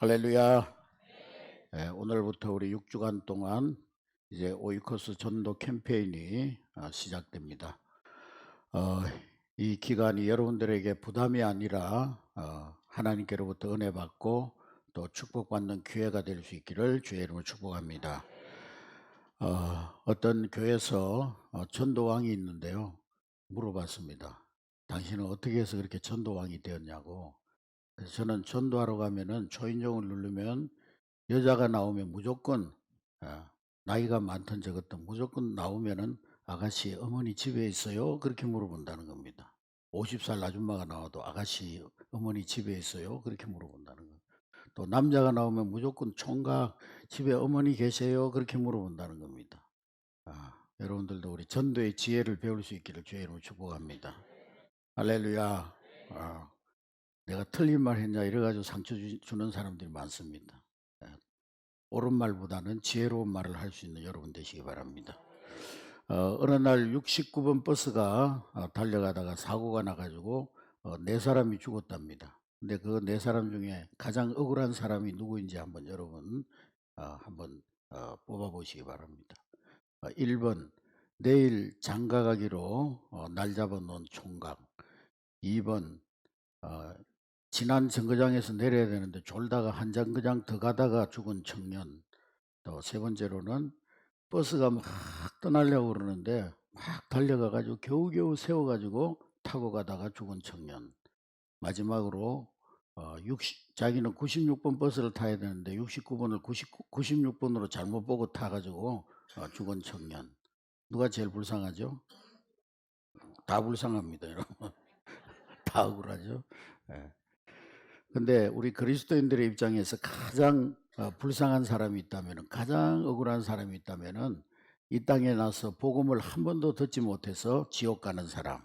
할렐루야. 오늘부터 우리 6주간 동안 이제 오이코스 전도 캠페인이 시작됩니다. 이 기간이 여러분들에게 부담이 아니라 하나님께로부터 은혜 받고 또 축복받는 기회가 될 수 있기를 주의 이름으로 축복합니다. 어떤 교회에서 전도왕이 있는데요. 물어봤습니다. 당신은 어떻게 해서 그렇게 전도왕이 되었냐고. 그래서 저는 전도하러 가면은 초인종을 누르면 여자가 나오면 무조건 나이가 많든 적었든 무조건 나오면은 아가씨 어머니 집에 있어요? 그렇게 물어본다는 겁니다. 50살 아줌마가 나와도 아가씨 어머니 집에 있어요? 그렇게 물어본다는 거예요. 또 남자가 나오면 무조건 총각 집에 어머니 계세요? 그렇게 물어본다는 겁니다. 여러분들도 우리 전도의 지혜를 배울 수 있기를 주의 이름으로 축복합니다. 할렐루야. 내가 틀린 말 했냐 이래가지고 상처 주는 사람들이 많습니다. 옳은 말보다는 지혜로운 말을 할 수 있는 여러분 되시기 바랍니다. 어느 날 69번 버스가 달려가다가 사고가 나가지고 4사람이 죽었답니다. 근데 그 4사람 중에 가장 억울한 사람이 누구인지 한번 여러분 한번 뽑아보시기 바랍니다. 1번 내일 장가 가기로 날 잡아놓은 총각. 2번 지난 정거장에서 내려야 되는데 졸다가 한 정거장 더 가다가 죽은 청년. 또 3번째로는 버스가 막 떠나려고 그러는데 막 달려가 가지고 겨우겨우 세워 가지고 타고 가다가 죽은 청년. 마지막으로 자기는 96번 버스를 타야 되는데 69번을 96번으로 잘못 보고 타 가지고 죽은 청년. 누가 제일 불쌍하죠? 다 불쌍합니다, 여러분. 다 억울하죠. 예. 근데 우리 그리스도인들의 입장에서 가장 불쌍한 사람이 있다면, 가장 억울한 사람이 있다면 이 땅에 나서 복음을 한 번도 듣지 못해서 지옥 가는 사람.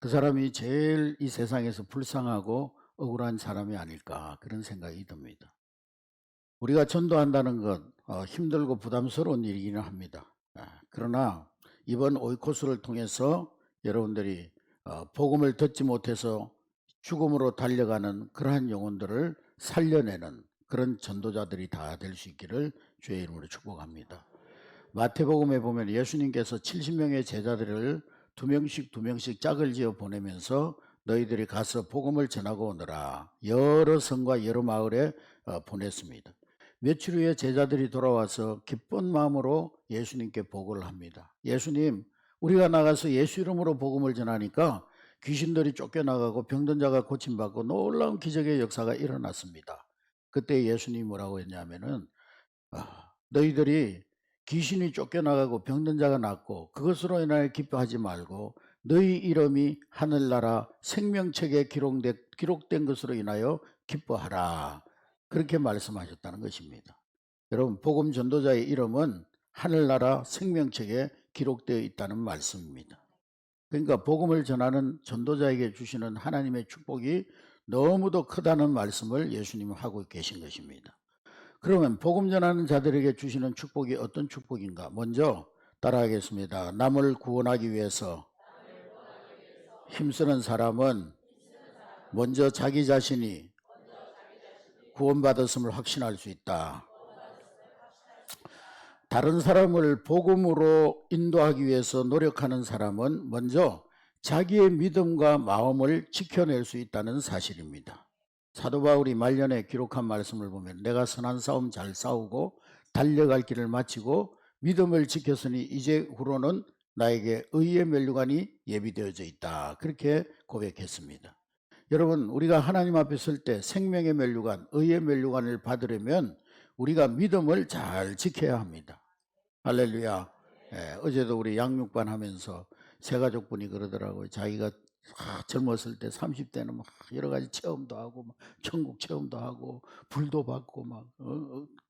그 사람이 제일 이 세상에서 불쌍하고 억울한 사람이 아닐까, 그런 생각이 듭니다. 우리가 전도한다는 것 힘들고 부담스러운 일이기는 합니다. 그러나 이번 오이코스를 통해서 여러분들이 복음을 듣지 못해서 죽음으로 달려가는 그러한 영혼들을 살려내는 그런 전도자들이 다 될 수 있기를 주의 이름으로 축복합니다. 마태복음에 보면 예수님께서 70명의 제자들을 2명씩 짝을 지어 보내면서 너희들이 가서 복음을 전하고 오너라, 여러 성과 여러 마을에 보냈습니다. 며칠 후에 제자들이 돌아와서 기쁜 마음으로 예수님께 보고를 합니다. 예수님, 우리가 나가서 예수 이름으로 복음을 전하니까 귀신들이 쫓겨나가고 병든 자가 고침받고 놀라운 기적의 역사가 일어났습니다. 그때 예수님이 뭐라고 했냐면은 너희들이 귀신이 쫓겨나가고 병든 자가 낫고 그것으로 인하여 기뻐하지 말고 너희 이름이 하늘나라 생명책에 기록된 것으로 인하여 기뻐하라, 그렇게 말씀하셨다는 것입니다. 여러분, 복음 전도자의 이름은 하늘나라 생명책에 기록되어 있다는 말씀입니다. 그러니까 복음을 전하는 전도자에게 주시는 하나님의 축복이 너무도 크다는 말씀을 예수님은 하고 계신 것입니다. 그러면 복음 전하는 자들에게 주시는 축복이 어떤 축복인가? 먼저 따라하겠습니다. 남을 구원하기 위해서 힘쓰는 사람은 먼저 자기 자신이 구원받았음을 확신할 수 있다. 다른 사람을 복음으로 인도하기 위해서 노력하는 사람은 먼저 자기의 믿음과 마음을 지켜낼 수 있다는 사실입니다. 사도 바울이 말년에 기록한 말씀을 보면 내가 선한 싸움 잘 싸우고 달려갈 길을 마치고 믿음을 지켰으니 이제 후로는 나에게 의의 면류관이 예비되어져 있다, 그렇게 고백했습니다. 여러분, 우리가 하나님 앞에 설 때 생명의 면류관, 의의 면류관을 받으려면 우리가 믿음을 잘 지켜야 합니다. 할렐루야. 어제도 우리 양육반 하면서 새가족분이 그러더라고요. 자기가 젊었을 때 30대는 막 여러 가지 체험도 하고 막 천국 체험도 하고 불도 받고 막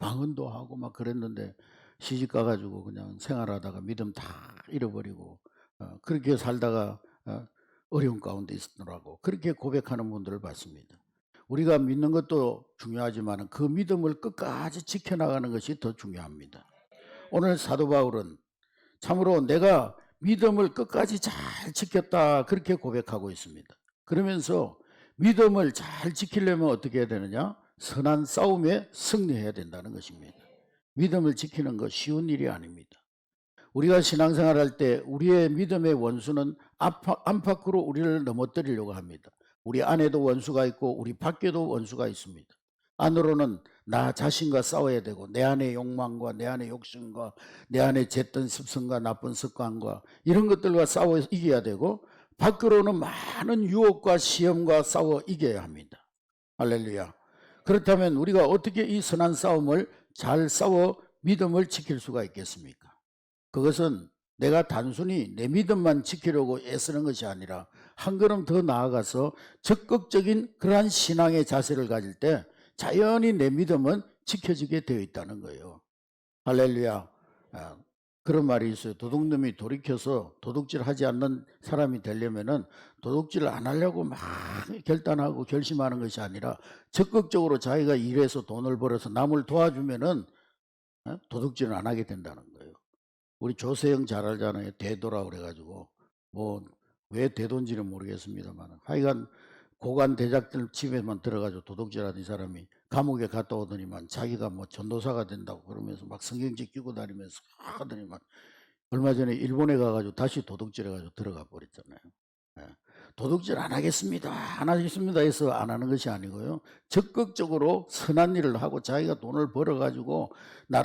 방언도 하고 막 그랬는데 시집 가가지고 그냥 생활하다가 믿음 다 잃어버리고 그렇게 살다가 어려운 가운데 있더라고, 그렇게 고백하는 분들을 봤습니다. 우리가 믿는 것도 중요하지만 그 믿음을 끝까지 지켜나가는 것이 더 중요합니다. 오늘 사도 바울은 참으로 내가 믿음을 끝까지 잘 지켰다, 그렇게 고백하고 있습니다. 그러면서 믿음을 잘 지키려면 어떻게 해야 되느냐? 선한 싸움에 승리해야 된다는 것입니다. 믿음을 지키는 거 쉬운 일이 아닙니다. 우리가 신앙생활할 때 우리의 믿음의 원수는 안팎으로 우리를 넘어뜨리려고 합니다. 우리 안에도 원수가 있고 우리 밖에도 원수가 있습니다. 안으로는 나 자신과 싸워야 되고 내 안의 욕망과 내 안의 욕심과 내 안에 잿던 습성과 나쁜 습관과 이런 것들과 싸워 이겨야 되고, 밖으로는 많은 유혹과 시험과 싸워 이겨야 합니다. 할렐루야. 그렇다면 우리가 어떻게 이 선한 싸움을 잘 싸워 믿음을 지킬 수가 있겠습니까? 그것은 내가 단순히 내 믿음만 지키려고 애쓰는 것이 아니라 한 걸음 더 나아가서 적극적인 그러한 신앙의 자세를 가질 때 자연히 내 믿음은 지켜지게 되어 있다는 거예요. 할렐루야. 그런 말이 있어요. 도둑놈이 돌이켜서 도둑질 하지 않는 사람이 되려면은 도둑질을 안 하려고 막 결단하고 결심하는 것이 아니라 적극적으로 자기가 일해서 돈을 벌어서 남을 도와주면은 도둑질을 안 하게 된다는 거예요. 우리 조세영 잘 알잖아요. 대도라 그래가지고 뭐 왜 대도인지는 모르겠습니다만 하여간 고관 대작들 집에만 들어가지고 도둑질하던 이 사람이 감옥에 갔다 오더니만 자기가 뭐 전도사가 된다고 그러면서 막 성경책 끼고 다니면서 하더니만 얼마 전에 일본에 가가지고 다시 도둑질해가지고 들어가 버렸잖아요. 도둑질 안 하겠습니다 해서 안 하는 것이 아니고요, 적극적으로 선한 일을 하고 자기가 돈을 벌어가지고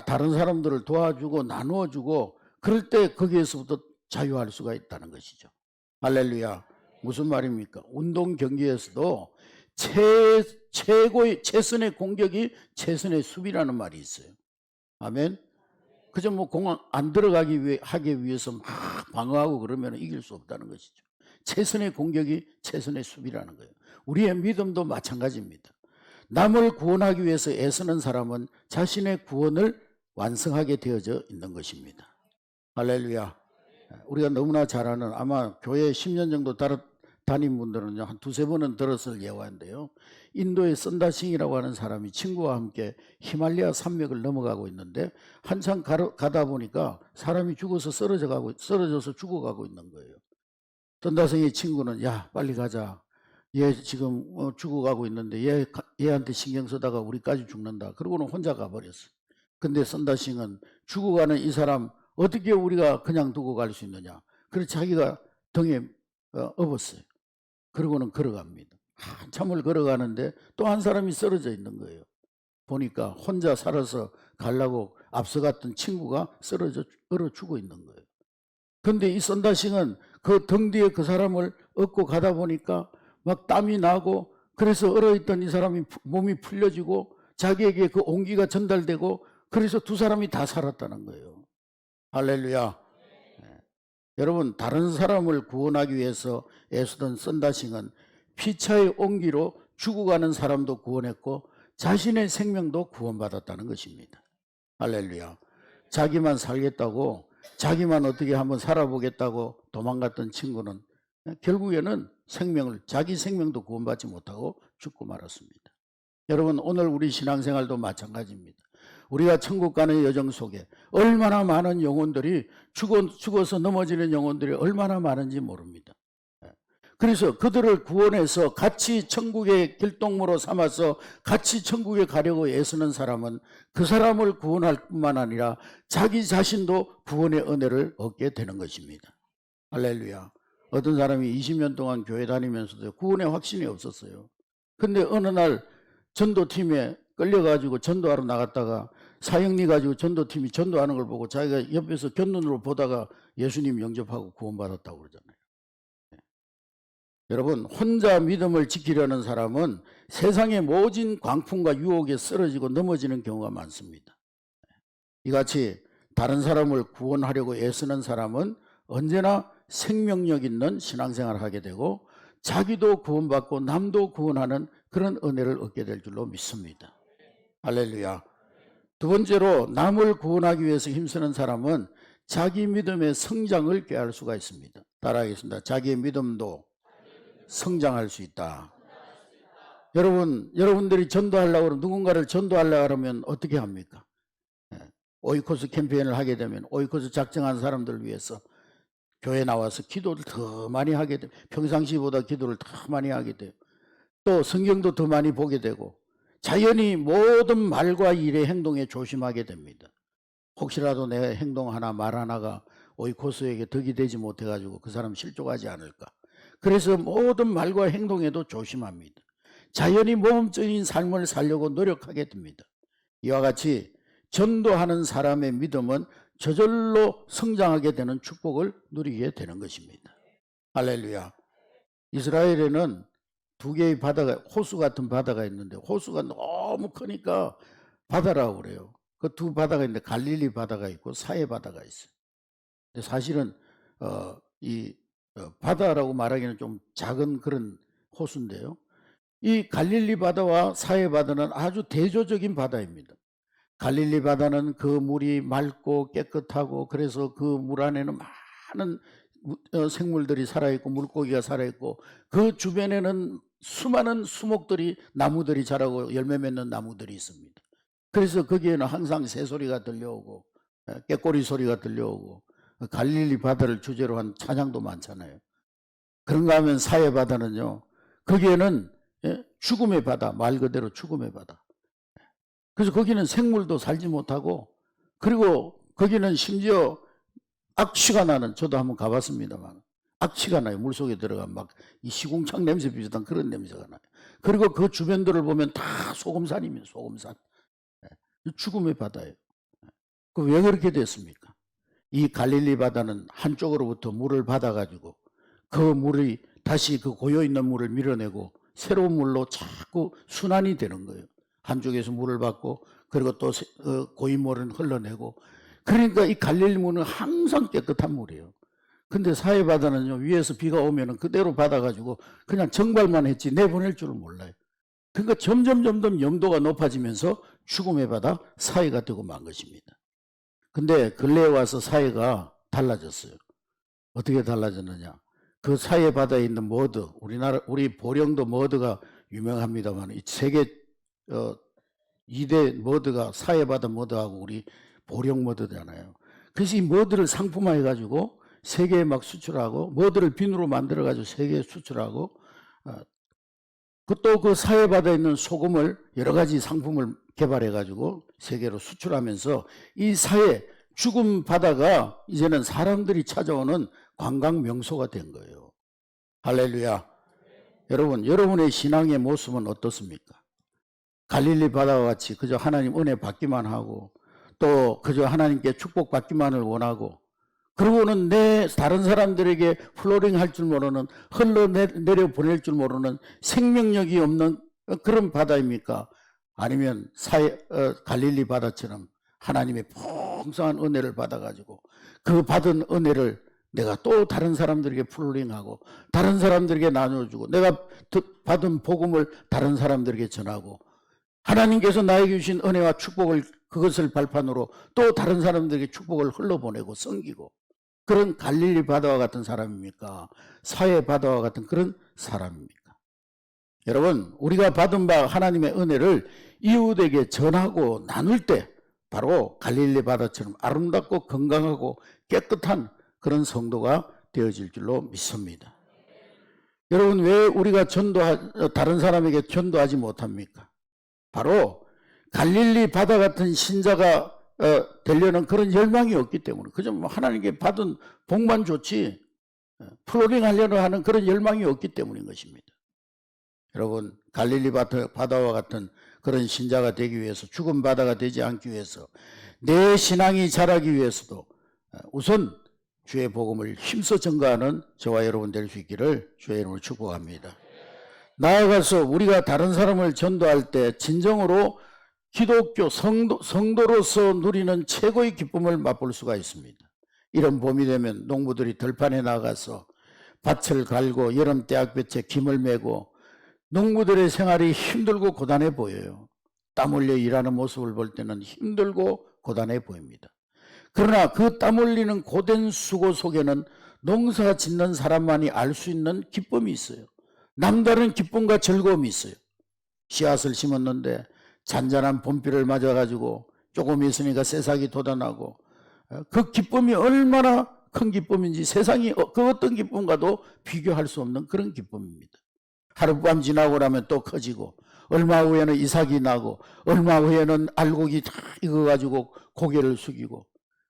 다른 사람들을 도와주고 나누어주고 그럴 때 거기에서부터 자유할 수가 있다는 것이죠. 할렐루야. 무슨 말입니까? 운동 경기에서도 최선의 공격이 최선의 수비라는 말이 있어요. 아멘. 그저 뭐 공 안 들어가기 하기 위해서 막 방어하고 그러면 이길 수 없다는 것이죠. 최선의 공격이 최선의 수비라는 거예요. 우리의 믿음도 마찬가지입니다. 남을 구원하기 위해서 애쓰는 사람은 자신의 구원을 완성하게 되어져 있는 것입니다. 할렐루야. 우리가 너무나 잘 아는, 아마 교회 10년 정도 다닌 분들은 한 두세 번은 들었을 예화인데요, 인도의 선다싱이라고 하는 사람이 친구와 함께 히말라야 산맥을 넘어가고 있는데 한참 가다 보니까 사람이 죽어서 쓰러져서 죽어가고 있는 거예요. 선다싱의 친구는 야 빨리 가자, 얘 지금 죽어가고 있는데 얘한테 신경 쓰다가 우리까지 죽는다. 그러고는 혼자 가버렸어요. 근데 선다싱은 죽어가는 이 사람 어떻게 우리가 그냥 두고 갈 수 있느냐, 그래서 자기가 등에 업었어요. 그러고는 걸어갑니다. 한참을 걸어가는데 또 한 사람이 쓰러져 있는 거예요. 보니까 혼자 살아서 가려고 앞서갔던 친구가 얼어 죽어 있는 거예요. 근데 이 선다싱은 그 등 뒤에 그 사람을 업고 가다 보니까 막 땀이 나고, 그래서 얼어있던 이 사람이 몸이 풀려지고 자기에게 그 온기가 전달되고, 그래서 두 사람이 다 살았다는 거예요. 할렐루야. 여러분, 다른 사람을 구원하기 위해서 애쓰던 선다싱은 피차의 온기로 죽어가는 사람도 구원했고 자신의 생명도 구원받았다는 것입니다. 할렐루야. 자기만 살겠다고, 자기만 어떻게 한번 살아보겠다고 도망갔던 친구는 결국에는 자기 생명도 구원받지 못하고 죽고 말았습니다. 여러분, 오늘 우리 신앙생활도 마찬가지입니다. 우리가 천국 가는 여정 속에 얼마나 많은 영혼들이 죽어서 넘어지는 영혼들이 얼마나 많은지 모릅니다. 그래서 그들을 구원해서 같이 천국의 길동무로 삼아서 같이 천국에 가려고 애쓰는 사람은 그 사람을 구원할 뿐만 아니라 자기 자신도 구원의 은혜를 얻게 되는 것입니다. 할렐루야. 어떤 사람이 20년 동안 교회 다니면서도 구원의 확신이 없었어요. 근데 어느 날 전도팀에 끌려가지고 전도하러 나갔다가 사형리 가지고 전도팀이 전도하는 걸 보고 자기가 옆에서 곁눈으로 보다가 예수님 영접하고 구원받았다고 그러잖아요. 여러분, 혼자 믿음을 지키려는 사람은 세상의 모진 광풍과 유혹에 쓰러지고 넘어지는 경우가 많습니다. 이같이 다른 사람을 구원하려고 애쓰는 사람은 언제나 생명력 있는 신앙생활을 하게 되고 자기도 구원받고 남도 구원하는 그런 은혜를 얻게 될 줄로 믿습니다. 할렐루야. 두 번째로, 남을 구원하기 위해서 힘쓰는 사람은 자기 믿음의 성장을 꾀할 수가 있습니다. 따라하겠습니다. 자기의 믿음도 성장할 수 있다. 여러분들이 전도하려고 그러면, 누군가를 전도하려고 하면 어떻게 합니까? 오이코스 캠페인을 하게 되면 오이코스 작정한 사람들을 위해서 교회 나와서 기도를 더 많이 하게 돼요. 평상시보다 기도를 더 많이 하게 돼요. 또 성경도 더 많이 보게 되고 자연히 모든 말과 일의 행동에 조심하게 됩니다. 혹시라도 내 행동 하나 말 하나가 오이코스에게 덕이 되지 못해가지고 그 사람 실족하지 않을까. 그래서 모든 말과 행동에도 조심합니다. 자연히 모범적인 삶을 살려고 노력하게 됩니다. 이와 같이 전도하는 사람의 믿음은 저절로 성장하게 되는 축복을 누리게 되는 것입니다. 할렐루야. 이스라엘에는 두 개의 바다가, 호수 같은 바다가 있는데 호수가 너무 크니까 바다라고 그래요. 그 두 바다가 있는데 갈릴리 바다가 있고 사해 바다가 있어요. 근데 사실은 바다라고 말하기는 좀 작은 그런 호수인데요. 이 갈릴리 바다와 사해 바다는 아주 대조적인 바다입니다. 갈릴리 바다는 그 물이 맑고 깨끗하고 그래서 그 물 안에는 많은 생물들이 살아있고 물고기가 살아있고 그 주변에는 수많은 수목들이 나무들이 자라고 열매 맺는 나무들이 있습니다. 그래서 거기에는 항상 새소리가 들려오고 꾀꼬리 소리가 들려오고 갈릴리 바다를 주제로 한 찬양도 많잖아요. 그런가 하면 사해 바다는요, 거기에는 죽음의 바다, 말 그대로 죽음의 바다. 그래서 거기는 생물도 살지 못하고, 그리고 거기는 심지어 악취가 나는, 저도 한번 가봤습니다만 악취가 나요. 물속에 들어가면 막 이 시궁창 냄새 비슷한 그런 냄새가 나요. 그리고 그 주변들을 보면 다 소금산입니다. 소금산. 죽음의 바다예요. 왜 그렇게 됐습니까? 이 갈릴리 바다는 한쪽으로부터 물을 받아가지고 그 물이 다시 그 고여있는 물을 밀어내고 새로운 물로 자꾸 순환이 되는 거예요. 한쪽에서 물을 받고 그리고 또 고인 물은 흘러내고, 그러니까 이 갈릴리 물은 항상 깨끗한 물이에요. 근데 사해 바다는요, 위에서 비가 오면 그대로 받아가지고 그냥 정발만 했지 내보낼 줄을 몰라요. 그러니까 점점 염도가 높아지면서 죽음의 바다 사해가 되고 만 것입니다. 근데 근래에 와서 사해가 달라졌어요. 어떻게 달라졌느냐? 그 사해 바다에 있는 머드, 우리 보령도 머드가 유명합니다만 이 세계 2대 머드가 사해 바다 머드하고 우리 보령 머드잖아요. 그래서 이 머드를 상품화해 가지고 세계에 막 수출하고, 머드를 비누로 만들어 가지고 세계에 수출하고, 또 그 사해 바다에 있는 소금을 여러 가지 상품을 개발해 가지고 세계로 수출하면서 이 사해 죽음 바다가 이제는 사람들이 찾아오는 관광 명소가 된 거예요. 할렐루야. 여러분, 여러분의 신앙의 모습은 어떻습니까? 갈릴리 바다와 같이 그저 하나님 은혜 받기만 하고 또 그저 하나님께 축복 받기만을 원하고, 그리고는 다른 사람들에게 플로링 할 줄 모르는, 흘러내려 보낼 줄 모르는 생명력이 없는 그런 바다입니까? 아니면 갈릴리 바다처럼 하나님의 풍성한 은혜를 받아가지고 그 받은 은혜를 내가 또 다른 사람들에게 플로링하고 다른 사람들에게 나눠주고 내가 받은 복음을 다른 사람들에게 전하고 하나님께서 나에게 주신 은혜와 축복을, 그것을 발판으로 또 다른 사람들에게 축복을 흘러보내고 섬기고, 그런 갈릴리 바다와 같은 사람입니까? 사해 바다와 같은 그런 사람입니까? 여러분, 우리가 받은 바 하나님의 은혜를 이웃에게 전하고 나눌 때 바로 갈릴리 바다처럼 아름답고 건강하고 깨끗한 그런 성도가 되어질 줄로 믿습니다. 여러분, 왜 우리가 다른 사람에게 전도하지 못합니까? 바로 갈릴리 바다 같은 신자가 되려는 그런 열망이 없기 때문에, 그저 하나님께 받은 복만 좋지 플로링 하려는 하는 그런 열망이 없기 때문인 것입니다. 여러분, 갈릴리 바다와 같은 그런 신자가 되기 위해서, 죽은 바다가 되지 않기 위해서, 내 신앙이 자라기 위해서도 우선 주의 복음을 힘써 전가하는 저와 여러분 될 수 있기를 주의 이름으로 축복합니다. 나아가서 우리가 다른 사람을 전도할 때 진정으로 기독교 성도로서 누리는 최고의 기쁨을 맛볼 수가 있습니다. 이런 봄이 되면 농부들이 들판에 나가서 밭을 갈고 여름 떼약볕에 김을 메고 농부들의 생활이 힘들고 고단해 보여요. 땀 흘려 일하는 모습을 볼 때는 힘들고 고단해 보입니다. 그러나 그 땀 흘리는 고된 수고 속에는 농사 짓는 사람만이 알 수 있는 기쁨이 있어요. 남다른 기쁨과 즐거움이 있어요. 씨앗을 심었는데 잔잔한 봄비를 맞아가지고 조금 있으니까 새싹이 돋아나고, 그 기쁨이 얼마나 큰 기쁨인지 세상이 그 어떤 기쁨과도 비교할 수 없는 그런 기쁨입니다. 하룻밤 지나고 나면 또 커지고 얼마 후에는 이삭이 나고 얼마 후에는 알곡이 다 익어가지고 고개를 숙이고,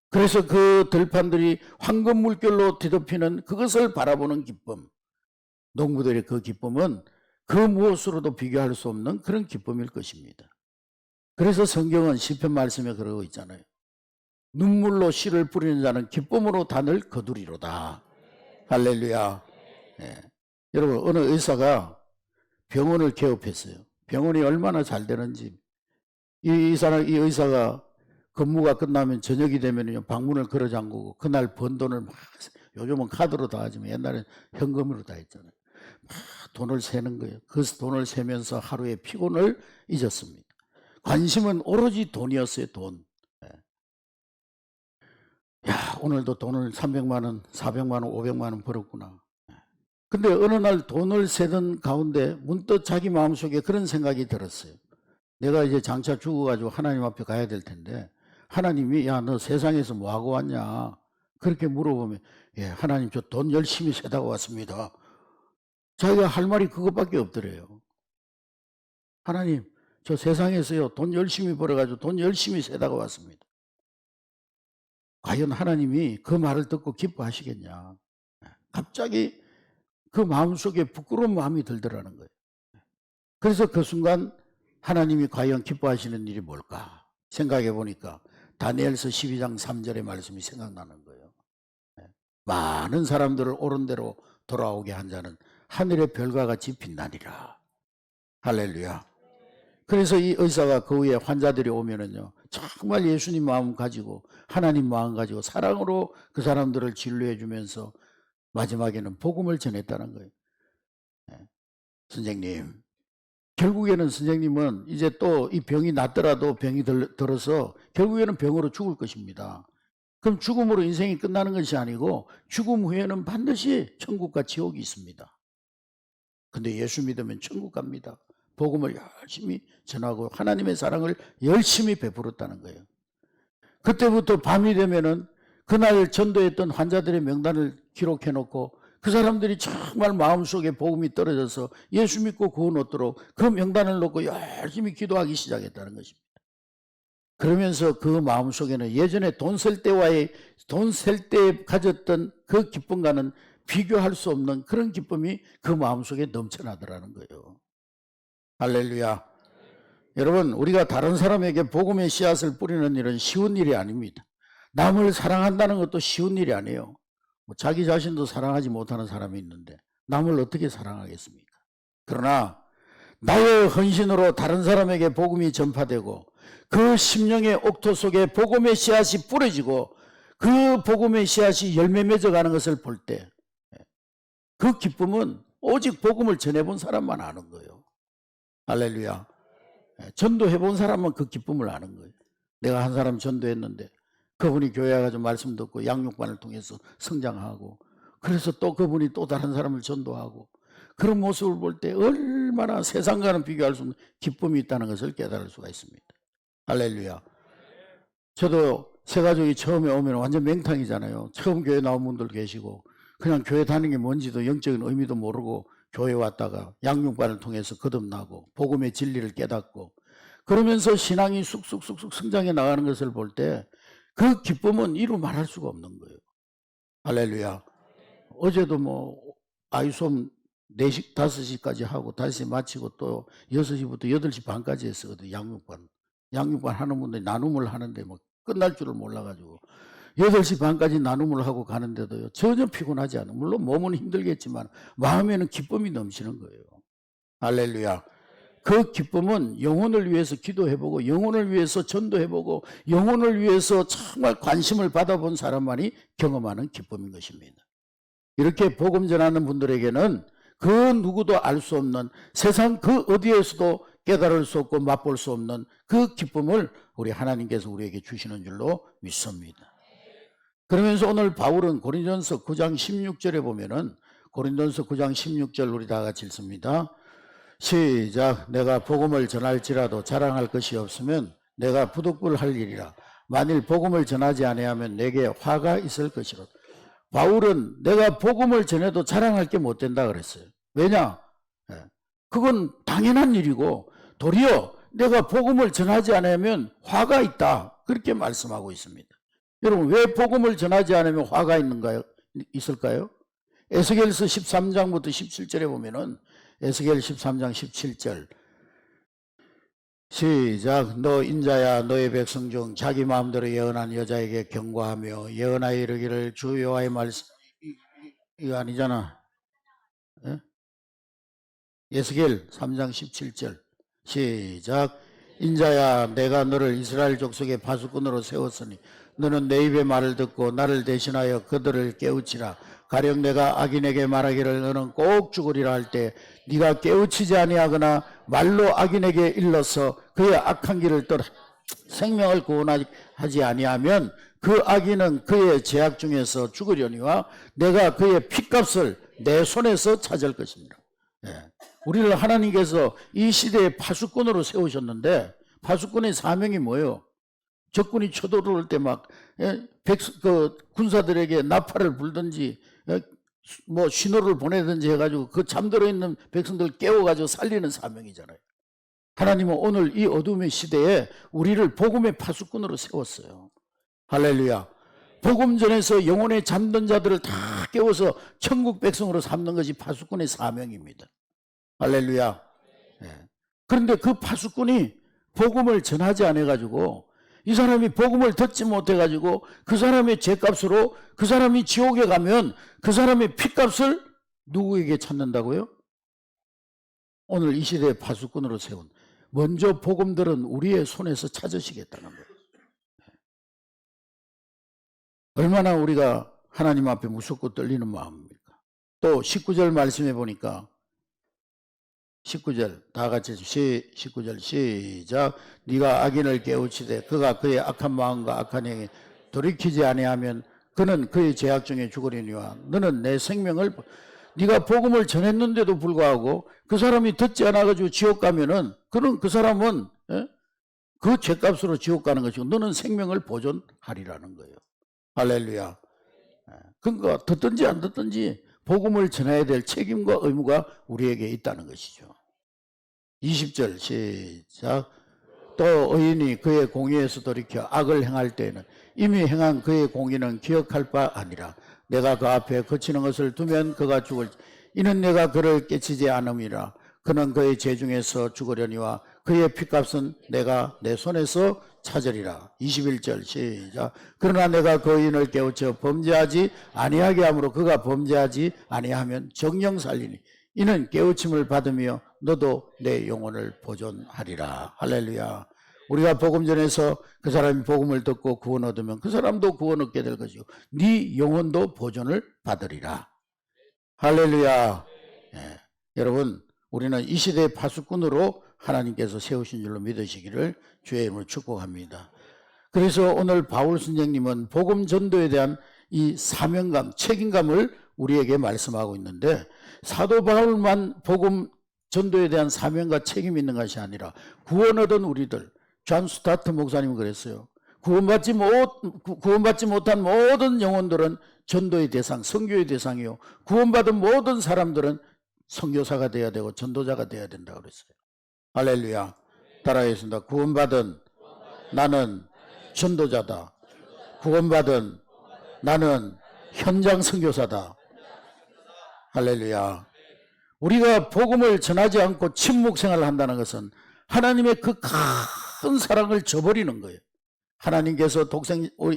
그래서 그 들판들이 황금 물결로 뒤덮이는 그것을 바라보는 기쁨, 농부들의 그 기쁨은 그 무엇으로도 비교할 수 없는 그런 기쁨일 것입니다. 그래서 성경은 시편 말씀에 그러고 있잖아요. 눈물로 씨를 뿌리는 자는 기쁨으로 단을 거두리로다. 할렐루야. 예. 여러분, 어느 의사가 병원을 개업했어요. 병원이 얼마나 잘 되는지. 이 의사가 근무가 끝나면 저녁이 되면요, 방문을 걸어 잠그고 그날 번 돈을 막, 요즘은 카드로 다 하지만 옛날엔 현금으로 다 했잖아요. 막 돈을 세는 거예요. 그 돈을 세면서 하루의 피곤을 잊었습니다. 관심은 오로지 돈이었어요, 돈. 야, 오늘도 돈을 300만 원, 400만 원, 500만 원 벌었구나. 근데 어느 날 돈을 세던 가운데 문득 자기 마음속에 그런 생각이 들었어요. 내가 이제 장차 죽어가지고 하나님 앞에 가야 될 텐데, 하나님이 야, 너 세상에서 뭐하고 왔냐? 그렇게 물어보면, 예, 하나님 저 돈 열심히 세다가 왔습니다. 자기가 할 말이 그것밖에 없더래요. 하나님, 저 세상에서요, 돈 열심히 벌어가지고 돈 열심히 세다가 왔습니다. 과연 하나님이 그 말을 듣고 기뻐하시겠냐? 갑자기 그 마음속에 부끄러운 마음이 들더라는 거예요. 그래서 그 순간 하나님이 과연 기뻐하시는 일이 뭘까 생각해 보니까 다니엘서 12장 3절의 말씀이 생각나는 거예요. 많은 사람들을 옳은 대로 돌아오게 한 자는 하늘의 별과 같이 빛나리라. 할렐루야. 그래서 이 의사가 그 후에 환자들이 오면은요, 정말 예수님 마음 가지고 하나님 마음 가지고 사랑으로 그 사람들을 진료해 주면서 마지막에는 복음을 전했다는 거예요. 선생님, 결국에는 선생님은 이제 또 이 병이 낫더라도 병이 들어서 결국에는 병으로 죽을 것입니다. 그럼 죽음으로 인생이 끝나는 것이 아니고 죽음 후에는 반드시 천국과 지옥이 있습니다. 근데 예수 믿으면 천국 갑니다. 복음을 열심히 전하고 하나님의 사랑을 열심히 베풀었다는 거예요. 그때부터 밤이 되면은 그날 전도했던 환자들의 명단을 기록해 놓고 그 사람들이 정말 마음속에 복음이 떨어져서 예수 믿고 구원 얻도록 그 명단을 놓고 열심히 기도하기 시작했다는 것입니다. 그러면서 그 마음속에는 예전에 돈 셀 때에 가졌던 그 기쁨과는 비교할 수 없는 그런 기쁨이 그 마음속에 넘쳐나더라는 거예요. 할렐루야. 여러분, 우리가 다른 사람에게 복음의 씨앗을 뿌리는 일은 쉬운 일이 아닙니다. 남을 사랑한다는 것도 쉬운 일이 아니에요. 자기 자신도 사랑하지 못하는 사람이 있는데 남을 어떻게 사랑하겠습니까? 그러나 나의 헌신으로 다른 사람에게 복음이 전파되고 그 심령의 옥토 속에 복음의 씨앗이 뿌려지고 그 복음의 씨앗이 열매 맺어가는 것을 볼 때 그 기쁨은 오직 복음을 전해본 사람만 아는 거예요. 할렐루야. 전도해본 사람은 그 기쁨을 아는 거예요. 내가 한 사람 전도했는데 그분이 교회 와가지고 말씀 듣고 양육반을 통해서 성장하고, 그래서 또 그분이 또 다른 사람을 전도하고, 그런 모습을 볼 때 얼마나 세상과는 비교할 수 없는 기쁨이 있다는 것을 깨달을 수가 있습니다. 할렐루야. 저도 새가족이 처음에 오면 완전 맹탕이잖아요. 처음 교회 나온 분들 계시고 그냥 교회 다니는 게 뭔지도 영적인 의미도 모르고 교회 왔다가 양육반을 통해서 거듭나고 복음의 진리를 깨닫고 그러면서 신앙이 쑥쑥쑥쑥 성장해 나가는 것을 볼 때 그 기쁨은 이루 말할 수가 없는 거예요. 할렐루야. 어제도 뭐 아이솜 4시, 5시까지 하고 5시 마치고 또 6시부터 8시 반까지 했었거든요. 양육반 하는 분들이 나눔을 하는데 뭐 끝날 줄을 몰라가지고 8시 반까지 나눔을 하고 가는데도요, 전혀 피곤하지 않아요. 물론 몸은 힘들겠지만 마음에는 기쁨이 넘치는 거예요. 할렐루야. 그 기쁨은 영혼을 위해서 기도해보고 영혼을 위해서 전도해보고 영혼을 위해서 정말 관심을 받아본 사람만이 경험하는 기쁨인 것입니다. 이렇게 복음 전하는 분들에게는 그 누구도 알 수 없는, 세상 그 어디에서도 깨달을 수 없고 맛볼 수 없는 그 기쁨을 우리 하나님께서 우리에게 주시는 줄로 믿습니다. 그러면서 오늘 바울은 고린도전서 9장 16절에 보면은, 고린도전서 9장 16절 우리 다 같이 읽습니다. 시작. 내가 복음을 전할지라도 자랑할 것이 없으면 내가 부득불할 일이라. 만일 복음을 전하지 아니하면 내게 화가 있을 것이로다. 바울은 내가 복음을 전해도 자랑할 게 못 된다 그랬어요. 왜냐? 그건 당연한 일이고 도리어 내가 복음을 전하지 않으면 화가 있다. 그렇게 말씀하고 있습니다. 여러분, 왜 복음을 전하지 않으면 화가 있을까요? 에스겔서 13장부터 17절에 보면은, 에스겔 13장 17절 시작. 너 인자야, 너의 백성 중 자기 마음대로 예언한 여자에게 경고하며 예언하여 이르기를 주 여호와의 말씀, 이거 아니잖아. 예? 에스겔 3장 17절 시작. 인자야, 내가 너를 이스라엘 족속의 파수꾼으로 세웠으니 너는 내 입의 말을 듣고 나를 대신하여 그들을 깨우치라. 가령 내가 악인에게 말하기를 너는 꼭 죽으리라 할 때 네가 깨우치지 아니하거나 말로 악인에게 일러서 그의 악한 길을 떠나 생명을 구원하지 아니하면 그 악인은 그의 죄악 중에서 죽으려니와 내가 그의 핏값을 내 손에서 찾을 것입니다. 예. 우리를 하나님께서 이 시대의 파수꾼으로 세우셨는데, 파수꾼의 사명이 뭐예요? 적군이 쳐들어올 때 막 군사들에게 나팔을 불든지 뭐 신호를 보내든지 해가지고 그 잠들어 있는 백성들 깨워가지고 살리는 사명이잖아요. 하나님은 오늘 이 어둠의 시대에 우리를 복음의 파수꾼으로 세웠어요. 할렐루야. 복음 전에서 영혼에 잠든 자들을 다 깨워서 천국 백성으로 삼는 것이 파수꾼의 사명입니다. 할렐루야. 예. 그런데 그 파수꾼이 복음을 전하지 않아가지고, 이 사람이 복음을 듣지 못해가지고 그 사람의 죄값으로 그 사람이 지옥에 가면 그 사람의 피값을 누구에게 찾는다고요? 오늘 이 시대의 파수꾼으로 세운 먼저 복음들은 우리의 손에서 찾으시겠다는 거예요. 얼마나 우리가 하나님 앞에 무섭고 떨리는 마음입니까? 또 19절 말씀해 보니까 19절 다 같이 19절 시작. 네가 악인을 깨우치되 그가 그의 악한 마음과 악한 행에 돌이키지 아니하면 그는 그의 죄악 중에 죽으려니와 너는 내 생명을, 네가 복음을 전했는데도 불구하고 그 사람이 듣지 않아가지고 지옥 가면은 그는 그 사람은 그 죄값으로 지옥 가는 것이고 너는 생명을 보존하리라는 거예요. 할렐루야. 그러니까 듣든지 안 듣든지 복음을 전해야 될 책임과 의무가 우리에게 있다는 것이죠. 20절 시작. 또 의인이 그의 공의에서 돌이켜 악을 행할 때에는 이미 행한 그의 공의는 기억할 바 아니라 내가 그 앞에 그치는 것을 두면 그가 죽을, 이는 내가 그를 깨치지 않음이라. 그는 그의 죄 중에서 죽으려니와 그의 핏값은 내가 내 손에서 찾으리라. 21절 시작. 그러나 내가 그 의인을 깨우쳐 범죄하지 아니하게 하므로 그가 범죄하지 아니하면 정령 살리니 이는 깨우침을 받으며 너도 내 영혼을 보존하리라. 할렐루야. 우리가 복음 전에서 그 사람이 복음을 듣고 구원 얻으면 그 사람도 구원 얻게 될 것이고 네 영혼도 보존을 받으리라. 할렐루야. 예. 여러분, 우리는 이 시대의 파수꾼으로 하나님께서 세우신 줄로 믿으시기를 주의 이름으로 축복합니다. 그래서 오늘 바울 선생님은 복음 전도에 대한 이 사명감, 책임감을 우리에게 말씀하고 있는데, 사도 바울만 복음 전도에 대한 사명과 책임이 있는 것이 아니라 구원 얻은 우리들, 존 스타트 목사님은 그랬어요. 구원받지 못한 모든 영혼들은 전도의 대상, 선교의 대상이요, 구원받은 모든 사람들은 선교사가 되어야 되고 전도자가 되어야 된다고 그랬어요. 할렐루야. 따라하겠습니다. 구원받은 나는 전도자다. 구원받은 나는 현장 선교사다. 할렐루야. 우리가 복음을 전하지 않고 침묵 생활을 한다는 것은 하나님의 그 큰 사랑을 저버리는 거예요. 하나님께서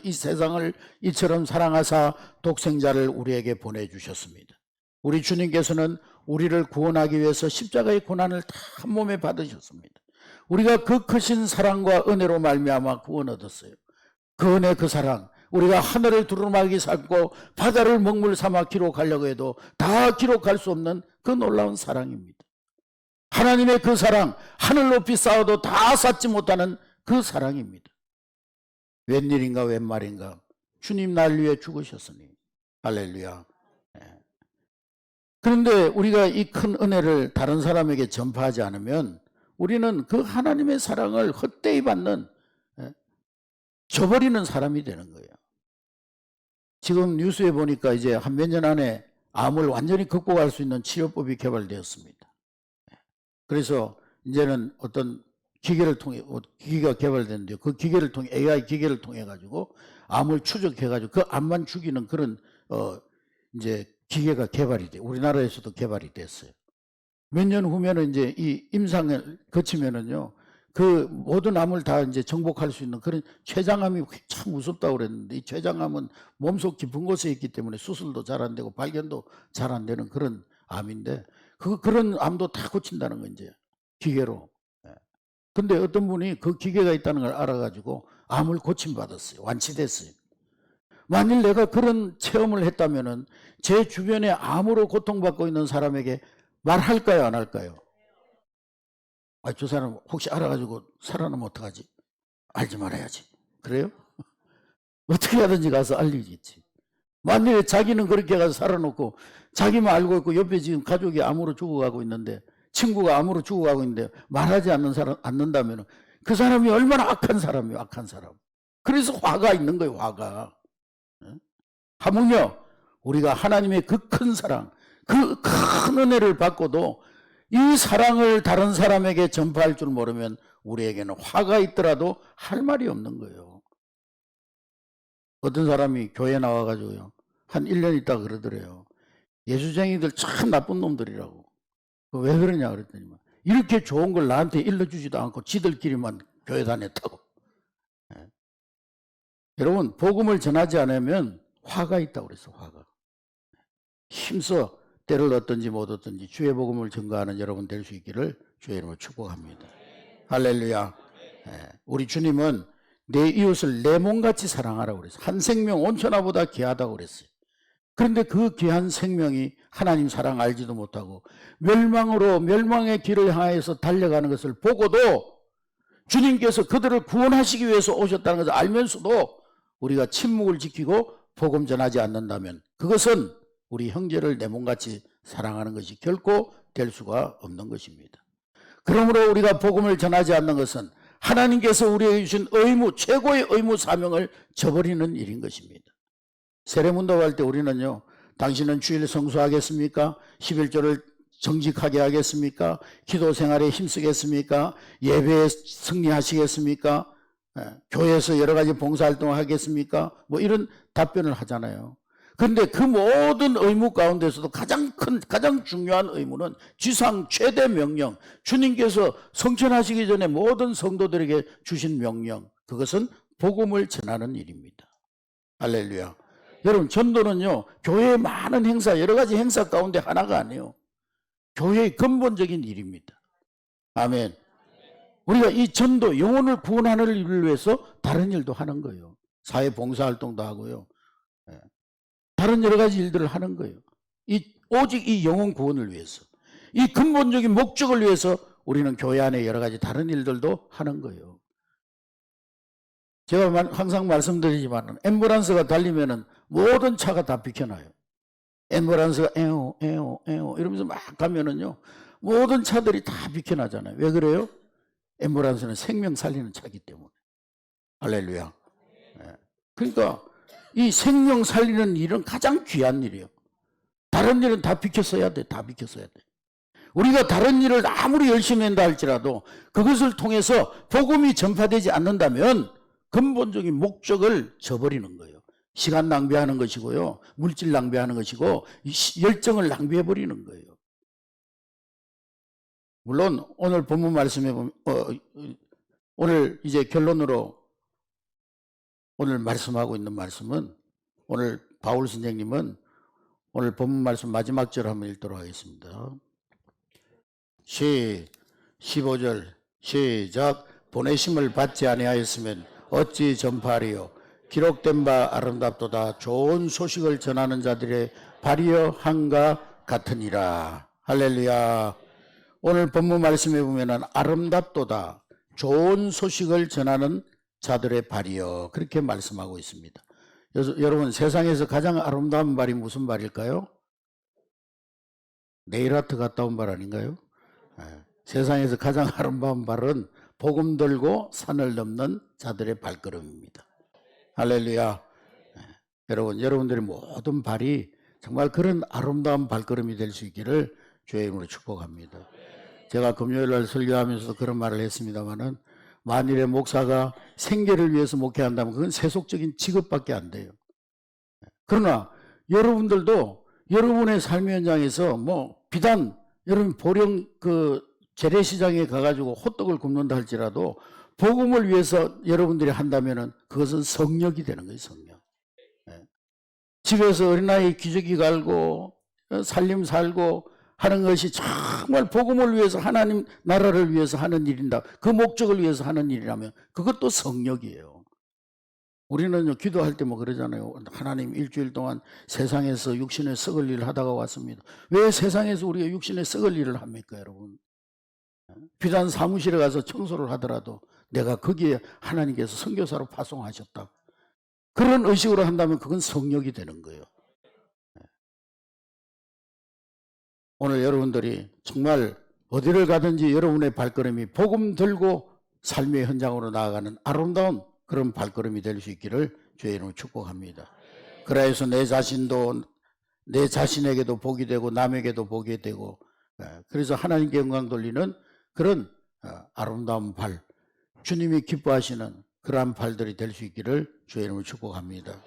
이 세상을 이처럼 사랑하사 독생자를 우리에게 보내주셨습니다. 우리 주님께서는 우리를 구원하기 위해서 십자가의 고난을 다 한 몸에 받으셨습니다. 우리가 그 크신 사랑과 은혜로 말미암아 구원 얻었어요. 그 은혜, 그 사랑, 우리가 하늘을 두루마기 삼고 바다를 먹물 삼아 기록하려고 해도 다 기록할 수 없는 그 놀라운 사랑입니다. 하나님의 그 사랑, 하늘 높이 쌓아도 다 쌓지 못하는 그 사랑입니다. 웬일인가 웬말인가 주님 날 위해 죽으셨으니. 할렐루야. 그런데 우리가 이 큰 은혜를 다른 사람에게 전파하지 않으면 우리는 그 하나님의 사랑을 헛되이 받는, 저버리는 사람이 되는 거예요. 지금 뉴스에 보니까 이제 한 몇 년 안에 암을 완전히 극복할 수 있는 치료법이 개발되었습니다. 그래서 이제는 어떤 기계를 통해 기계가 개발됐는데요. 그 기계를 통해 AI 기계를 통해 가지고 암을 추적해 가지고 그 암만 죽이는 그런 이제 기계가 개발이 돼. 우리나라에서도 개발이 됐어요. 몇 년 후면은 이제 이 임상을 거치면은요. 그 모든 암을 다 이제 정복할 수 있는 그런 췌장암이 참 무섭다고 그랬는데, 이 췌장암은 몸속 깊은 곳에 있기 때문에 수술도 잘 안 되고 발견도 잘 안 되는 그런 암인데, 그런 암도 다 고친다는 거 이제 기계로. 예. 근데 어떤 분이 그 기계가 있다는 걸 알아가지고 암을 고침받았어요. 완치됐어요. 만일 내가 그런 체험을 했다면은 제 주변에 암으로 고통받고 있는 사람에게 말할까요, 안 할까요? 아, 저 사람 혹시 알아가지고 살아나면 어떡하지? 알지 말아야지. 그래요? 어떻게 하든지 가서 알리겠지. 만일에 자기는 그렇게 가서 살아놓고 자기만 알고 있고 옆에 지금 가족이 암으로 죽어가고 있는데, 친구가 암으로 죽어가고 있는데 말하지 않는다면 그 사람이 얼마나 악한 사람이에요, 악한 사람. 그래서 화가 있는 거예요, 화가. 하물며 우리가 하나님의 그 큰 사랑, 그 큰 은혜를 받고도 이 사랑을 다른 사람에게 전파할 줄 모르면 우리에게는 화가 있더라도 할 말이 없는 거예요. 어떤 사람이 교회 나와가지고요, 한 1년 있다가 그러더래요. 예수쟁이들 참 나쁜 놈들이라고. 왜 그러냐 그랬더니 이렇게 좋은 걸 나한테 일러주지도 않고 지들끼리만 교회 다녔다고. 예. 여러분, 복음을 전하지 않으면 화가 있다고 그랬어, 화가. 힘써 때를 얻든지 못 얻든지 주의 복음을 전가하는 여러분 될 수 있기를 주의 이름으로 축복합니다. 할렐루야. 예. 우리 주님은 내 이웃을 내 몸같이 사랑하라고 그랬어요. 한 생명 온천하보다 귀하다고 그랬어요. 그런데 그 귀한 생명이 하나님 사랑 알지도 못하고 멸망의 길을 향해서 달려가는 것을 보고도 주님께서 그들을 구원하시기 위해서 오셨다는 것을 알면서도 우리가 침묵을 지키고 복음 전하지 않는다면 그것은 우리 형제를 내 몸같이 사랑하는 것이 결코 될 수가 없는 것입니다. 그러므로 우리가 복음을 전하지 않는 것은 하나님께서 우리에게 주신 의무, 최고의 의무 사명을 저버리는 일인 것입니다. 세례문답 할 때 우리는요, 당신은 주일 성수하겠습니까? 11조를 정직하게 하겠습니까? 기도 생활에 힘쓰겠습니까? 예배에 승리하시겠습니까? 교회에서 여러 가지 봉사활동을 하겠습니까? 뭐 이런 답변을 하잖아요. 그런데 그 모든 의무 가운데서도 가장 중요한 의무는 지상 최대 명령, 주님께서 성천하시기 전에 모든 성도들에게 주신 명령, 그것은 복음을 전하는 일입니다. 할렐루야. 여러분, 전도는요, 교회의 많은 행사, 여러 가지 행사 가운데 하나가 아니에요. 교회의 근본적인 일입니다. 아멘. 우리가 이 전도, 영혼을 구원하는 일을 위해서 다른 일도 하는 거예요. 사회 봉사활동도 하고요. 다른 여러 가지 일들을 하는 거예요. 오직 이 영혼 구원을 위해서, 이 근본적인 목적을 위해서 우리는 교회 안에 여러 가지 다른 일들도 하는 거예요. 제가 항상 말씀드리지만 앰뷸런스가 달리면은 모든 차가 다 비켜나요. 앰뷸런스가 에오 이러면서 막 가면은요, 모든 차들이 다 비켜나잖아요. 왜 그래요? 앰뷸런스는 생명 살리는 차이기 때문에. 할렐루야. 그러니까 이 생명 살리는 일은 가장 귀한 일이에요. 다른 일은 다 비켰어야 돼. 다 비켰어야 돼. 우리가 다른 일을 아무리 열심히 한다 할지라도 그것을 통해서 복음이 전파되지 않는다면 근본적인 목적을 저버리는 거예요. 시간 낭비하는 것이고요, 물질 낭비하는 것이고, 열정을 낭비해버리는 거예요. 물론 오늘 본문 말씀에 보면 오늘 이제 결론으로 오늘 말씀하고 있는 말씀은, 오늘 바울 선생님은 오늘 본문 말씀 마지막 절 한번 읽도록 하겠습니다. 15절 시작. 보내심을 받지 아니하였으면 어찌 전파하리요? 기록된 바 아름답도다. 좋은 소식을 전하는 자들의 발이여 한과 같으니라. 할렐루야. 오늘 본문 말씀에 보면은 아름답도다. 좋은 소식을 전하는 자들의 발이여. 그렇게 말씀하고 있습니다. 여러분, 세상에서 가장 아름다운 발이 무슨 발일까요? 네일아트 갔다 온 발 아닌가요? 세상에서 가장 아름다운 발은 복음 들고 산을 넘는 자들의 발걸음입니다. 할렐루야. 여러분, 여러분들의 모든 발이 정말 그런 아름다운 발걸음이 될 수 있기를 주의 이름으로 축복합니다. 제가 금요일 날 설교하면서 그런 말을 했습니다마는 만일에 목사가 생계를 위해서 목회한다면 그건 세속적인 직업밖에 안 돼요. 그러나 여러분들도 여러분의 삶의 현장에서 뭐 비단 여러분 보령 그 재래시장에 가가지고 호떡을 굽는다 할지라도 복음을 위해서 여러분들이 한다면은 그것은 성역이 되는 거예요, 성역. 집에서 어린아이 기저귀 갈고 살림 살고 하는 것이 정말 복음을 위해서 하나님 나라를 위해서 하는 일인다. 그 목적을 위해서 하는 일이라면 그것도 성역이에요. 우리는 기도할 때 뭐 그러잖아요. 하나님 일주일 동안 세상에서 육신에 썩을 일을 하다가 왔습니다. 왜 세상에서 우리가 육신에 썩을 일을 합니까, 여러분? 비단 사무실에 가서 청소를 하더라도 내가 거기에 하나님께서 선교사로 파송하셨다. 그런 의식으로 한다면 그건 성역이 되는 거예요. 오늘 여러분들이 정말 어디를 가든지 여러분의 발걸음이 복음 들고 삶의 현장으로 나아가는 아름다운 그런 발걸음이 될 수 있기를 주의 이름으로 축복합니다. 그래서 내 자신도 내 자신에게도 복이 되고 남에게도 복이 되고 그래서 하나님께 영광 돌리는 그런 아름다운 발, 주님이 기뻐하시는 그러한 발들이 될 수 있기를 주의 이름으로 축복합니다.